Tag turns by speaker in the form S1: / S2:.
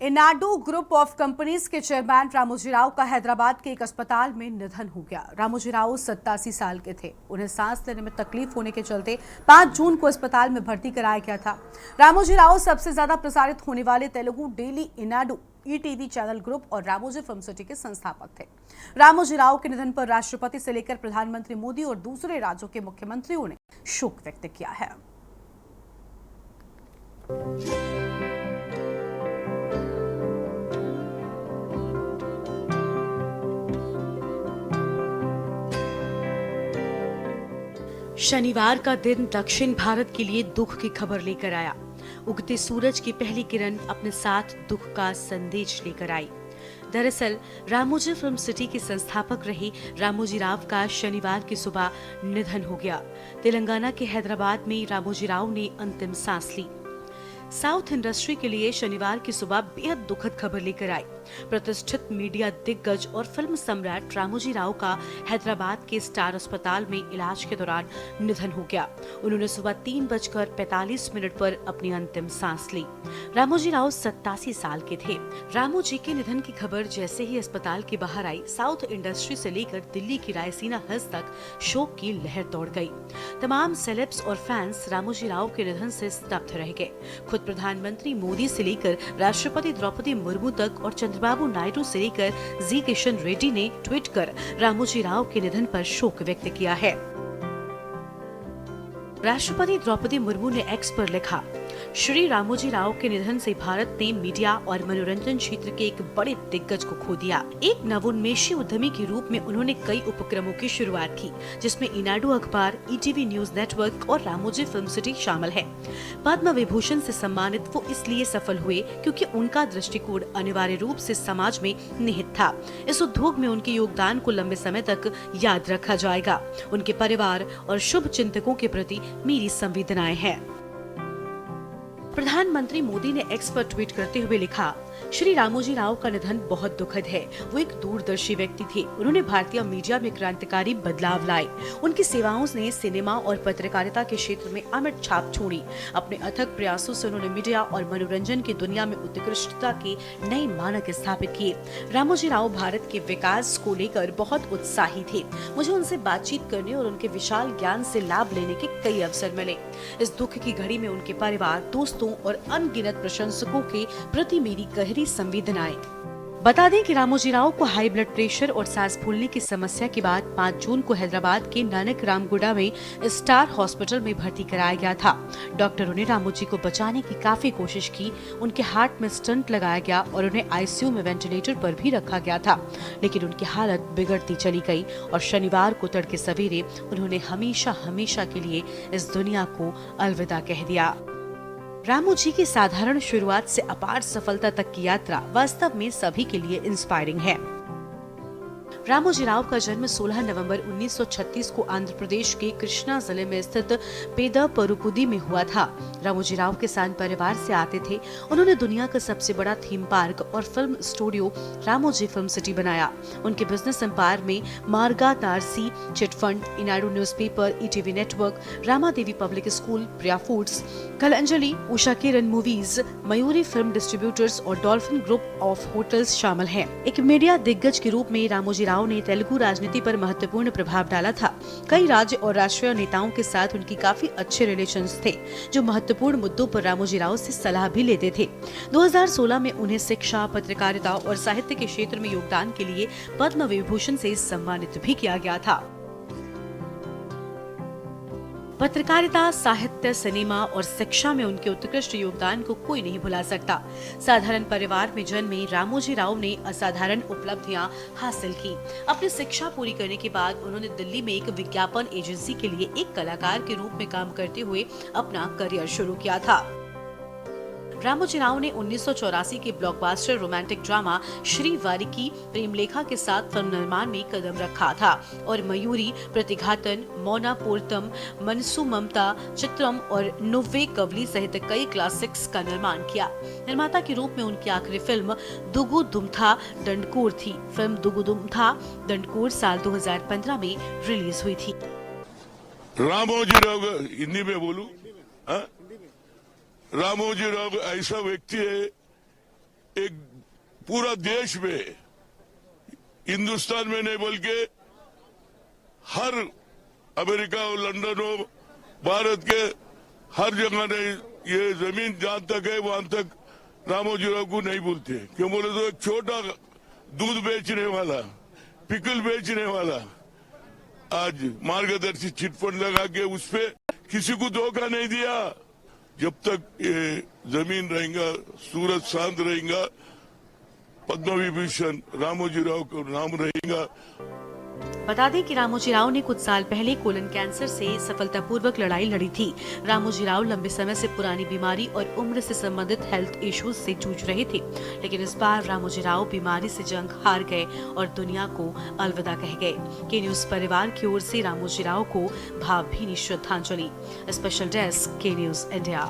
S1: Eenadu group of companies के chairman Ramoji Rao का हैदराबाद के एक अस्पताल में निधन हो गया। रामोजी राव 87 साल के थे। उन्हें सांस लेने में तकलीफ होने के चलते 5 जून को अस्पताल में भर्ती कराया गया था। रामोजी राव सबसे ज्यादा प्रसारित होने वाले Telugu daily Eenadu ETV channel group और रामोजी फिल्म सिटी के संस्थापक थे। रामोजी राव के निधन पर राष्ट्रपति से लेकर प्रधानमंत्री मोदी और दूसरे राज्यों के मुख्यमंत्रियों ने शोक व्यक्त किया है।
S2: शनिवार का दिन दक्षिण भारत के लिए दुख की खबर लेकर आया। उगते सूरज की पहली किरण अपने साथ दुख का संदेश लेकर आई। दरअसल रामोजी फिल्म सिटी के संस्थापक रहे रामोजी राव का शनिवार की सुबह निधन हो गया। तेलंगाना के हैदराबाद में रामोजी राव ने अंतिम सांस ली। साउथ इंडस्ट्री के लिए शनिवार की सुबह बेहद दुखद खबर लेकर आई। प्रतिष्ठित मीडिया दिग्गज और फिल्म सम्राट रामोजी राव का हैदराबाद के स्टार अस्पताल में इलाज के दौरान निधन हो गया। उन्होंने सुबह 3:45 पर अपनी अंतिम सांस ली। रामोजी राव 87 साल के थे। रामोजी के निधन की खबर जैसे ही अस्पताल के बाहर आई, साउथ इंडस्ट्री से लेकर दिल्ली की रायसीना हिल्स तक शोक की लहर दौड़ गई। तमाम सेलेब्स और फैंस रामोजी राव के निधन से स्तब्ध रह गए। खुद प्रधानमंत्री मोदी से लेकर राष्ट्रपति द्रौपदी मुर्मू तक और चंद्रबाबू नायडू से लेकर जी किशन रेड्डी ने ट्वीट कर रामोजी राव के निधन पर शोक व्यक्त किया है। राष्ट्रपति द्रौपदी मुर्मू ने एक्स पर लिखा, श्री रामोजी राव के निधन से भारत ने मीडिया और मनोरंजन क्षेत्र के एक बड़े दिग्गज को खो दिया। एक नवोन्मेषी उद्यमी के रूप में उन्होंने कई उपक्रमों की शुरुआत की, जिसमें इनाडू अखबार, ईटीवी न्यूज नेटवर्क और रामोजी फिल्म सिटी शामिल है। पद्म विभूषण से सम्मानित वो इसलिए सफल हुए क्योंकि उनका दृष्टिकोण अनिवार्य रूप से समाज में निहित था। इस उद्योग में उनके योगदान को लंबे समय तक याद रखा जाएगा। उनके परिवार और शुभ चिंतकों के प्रति मेरी संवेदनाएं हैं। प्रधानमंत्री मोदी ने एक्स पर ट्वीट करते हुए लिखा, श्री रामोजी राव का निधन बहुत दुखद है। वो एक दूरदर्शी व्यक्ति थे। उन्होंने भारतीय मीडिया में क्रांतिकारी बदलाव लाए। उनकी सेवाओं ने सिनेमा और पत्रकारिता के क्षेत्र में अमिट छाप छोड़ी। अपने अथक प्रयासों से उन्होंने मीडिया और मनोरंजन की दुनिया में उत्कृष्टता के नए मानक स्थापित किए। रामोजी राव भारत के विकास को लेकर बहुत उत्साही थे। मुझे उनसे बातचीत करने और उनके विशाल ज्ञान से लाभ लेने के कई अवसर मिले। इस दुख की घड़ी में उनके परिवार, दोस्तों और अनगिनत प्रशंसकों के प्रति मेरी गहरी संवेदनाएं। बता दें कि रामोजी राव को हाई ब्लड प्रेशर और सांस फूलने की समस्या के बाद 5 जून को हैदराबाद के नानक रामगुड़ा में स्टार हॉस्पिटल में भर्ती कराया गया था। डॉक्टरों ने रामोजी को बचाने की काफी कोशिश की। उनके हार्ट में स्टंट लगाया गया और उन्हें आईसीयू में वेंटिलेटर पर भी रखा गया था, लेकिन उनकी हालत बिगड़ती चली गई और शनिवार को तड़के सवेरे उन्होंने हमेशा के लिए इस दुनिया को अलविदा कह दिया। रामोजी की साधारण शुरुआत से अपार सफलता तक की यात्रा वास्तव में सभी के लिए इंस्पायरिंग है। रामोजी राव का जन्म 16 नवंबर 1936 को आंध्र प्रदेश के कृष्णा जिले में स्थित पेदपरुपुदी में हुआ था। रामोजी राव किसान परिवार से आते थे। उन्होंने दुनिया का सबसे बड़ा थीम पार्क और film studio Ramoji film city बनाया। उनके बिजनेस एम्पायर में Margadarsi chit fund, Eenadu newspaper, ETV network, Rama Devi public school, Priya foods, Kalanjali, Usha Kiran movies, Mayuri film distributors और डॉल्फिन ग्रुप ऑफ होटल्स शामिल हैं। एक मीडिया दिग्गज के रूप में रामोजी राव ने तेलुगु राजनीति पर महत्वपूर्ण प्रभाव डाला था। कई राज्य और राष्ट्रीय नेताओं के साथ उनकी काफी अच्छे रिलेशंस थे, जो महत्वपूर्ण मुद्दों पर रामोजी राव से सलाह भी लेते थे। 2016 में उन्हें शिक्षा, पत्रकारिता और साहित्य के क्षेत्र में योगदान के लिए पद्म विभूषण से सम्मानित भी किया गया था। पत्रकारिता, साहित्य, सिनेमा और शिक्षा में उनके उत्कृष्ट योगदान को कोई नहीं भुला सकता। साधारण परिवार में जन्मे रामोजी राव ने असाधारण उपलब्धियां हासिल की। अपनी शिक्षा पूरी करने के बाद उन्होंने दिल्ली में एक विज्ञापन एजेंसी के लिए एक कलाकार के रूप में काम करते हुए अपना करियर शुरू किया था। रामोजी राव ने 1984 के ब्लॉकबस्टर रोमांटिक ड्रामा श्री वारिकी प्रेमलेखा के साथ फिल्म निर्माण में कदम रखा था और मयूरी, प्रतिघातन, मौना पोर्तम, मनसु ममता, चित्रम और नुव्वे कवली सहित कई क्लासिक्स का निर्माण किया। निर्माता के रूप में उनकी आखिरी फिल्म दुगु दुमथा दंडकोर थी। फिल्म दुगु दुमथा दंडकोर साल 2015 में रिलीज हुई थी।
S3: रामोजी राव हिंदी में बोलूं? रामोजी राव ऐसा व्यक्ति है एक पूरा देश में, हिंदुस्तान में नहीं बल्कि हर अमेरिका और लंदन हो, भारत के हर जगह नहीं, ये जमीन जहां तक है वहां तक रामोजीराव को नहीं बोलते। क्यों बोले तो एक छोटा दूध बेचने वाला, पिकल बेचने वाला आज मार्गदर्शी चिटफंड लगा के उस पे किसी को धोखा नहीं दिया। जब तक ये जमीन रहेगा, सूरज शांत रहेगा, पद्म विभूषण रामोजीराव का नाम रहेगा।
S2: बता दें कि रामोजीराव ने कुछ साल पहले कोलन कैंसर से सफलतापूर्वक लड़ाई लड़ी थी। रामोजीराव लंबे समय से पुरानी बीमारी और उम्र से संबंधित हेल्थ इश्यूज से जूझ रहे थे, लेकिन इस बार रामोजीराव बीमारी से जंग हार गए और दुनिया को अलविदा कह गए। के न्यूज परिवार की ओर से रामोजीराव को भावभीनी श्रद्धांजलि। स्पेशल डेस्क, के न्यूज इंडिया।